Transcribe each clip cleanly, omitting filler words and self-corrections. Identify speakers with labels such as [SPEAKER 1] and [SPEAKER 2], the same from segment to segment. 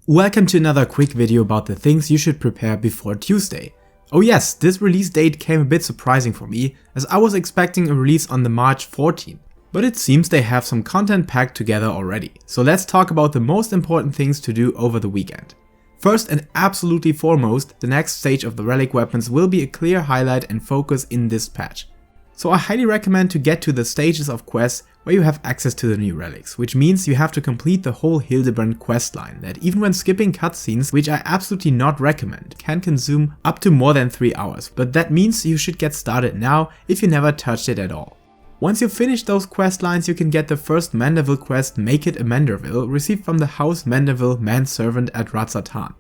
[SPEAKER 1] Welcome to another quick video about the things you should prepare before Tuesday. Oh yes, this release date came a bit surprising for me, as I was expecting a release on the March 14th. But it seems they have some content packed together already, so let's talk about the most important things to do over the weekend. First and absolutely foremost, the next stage of the relic weapons will be a clear highlight and focus in this patch. So I highly recommend to get to the stages of quests where you have access to the new relics, which means you have to complete the whole Hildibrand questline that even when skipping cutscenes, which I absolutely not recommend, can consume up to more than 3 hours, but that means you should get started now if you never touched it at all. Once you finish those quest lines, you can get the first Manderville quest, Make It a Manderville, received from the House Manderville manservant at Razatan,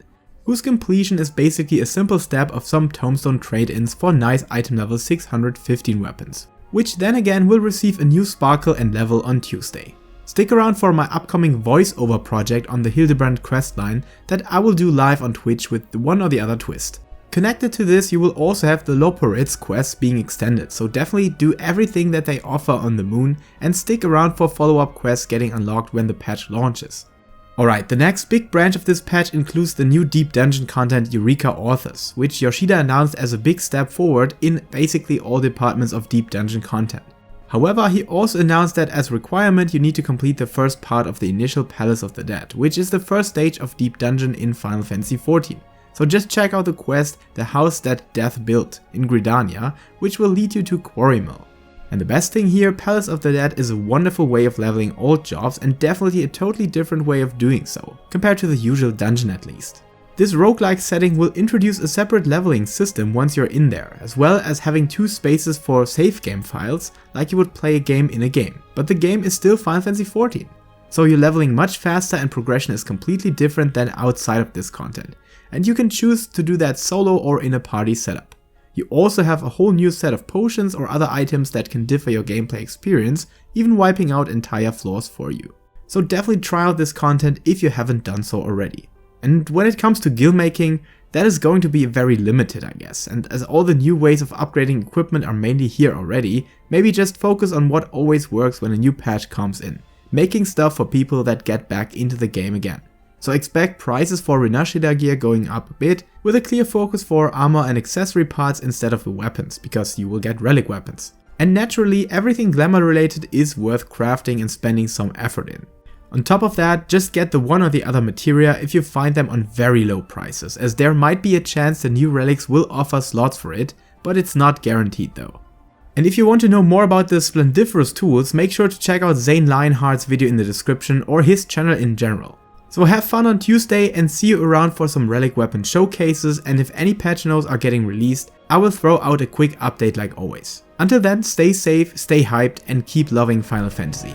[SPEAKER 1] whose completion is basically a simple step of some tombstone trade-ins for nice item level 615 weapons, which then again will receive a new sparkle and level on Tuesday. Stick around for my upcoming voiceover project on the Hildibrand questline that I will do live on Twitch with one or the other twist. Connected to this, you will also have the Loporitz quests being extended, so definitely do everything that they offer on the moon and stick around for follow-up quests getting unlocked when the patch launches. Alright, the next big branch of this patch includes the new Deep Dungeon content Eureka Authors, which Yoshida announced as a big step forward in basically all departments of Deep Dungeon content. However, he also announced that as a requirement you need to complete the first part of the initial Palace of the Dead, which is the first stage of Deep Dungeon in Final Fantasy XIV. So just check out the quest The House That Death Built in Gridania, which will lead you to Quarry Mill. And the best thing here, Palace of the Dead is a wonderful way of leveling old jobs and definitely a totally different way of doing so, compared to the usual dungeon at least. This roguelike setting will introduce a separate leveling system once you're in there, as well as having 2 spaces for save game files, like you would play a game in a game. But the game is still Final Fantasy XIV. So you're leveling much faster and progression is completely different than outside of this content. And you can choose to do that solo or in a party setup. You also have a whole new set of potions or other items that can differ your gameplay experience, even wiping out entire floors for you. So definitely try out this content if you haven't done so already. And when it comes to Gil-making, that is going to be very limited, I guess, and as all the new ways of upgrading equipment are mainly here already, maybe just focus on what always works when a new patch comes in, making stuff for people that get back into the game again. So expect prices for Rinashida gear going up a bit, with a clear focus for armor and accessory parts instead of the weapons, because you will get relic weapons. And naturally, everything glamour related is worth crafting and spending some effort in. On top of that, just get the one or the other materia if you find them on very low prices, as there might be a chance the new relics will offer slots for it, but it's not guaranteed though. And if you want to know more about the Splendiferous tools, make sure to check out Zane Lionheart's video in the description or his channel in general. So have fun on Tuesday and see you around for some relic weapon showcases, and if any patch notes are getting released, I will throw out a quick update like always. Until then, stay safe, stay hyped and keep loving Final Fantasy.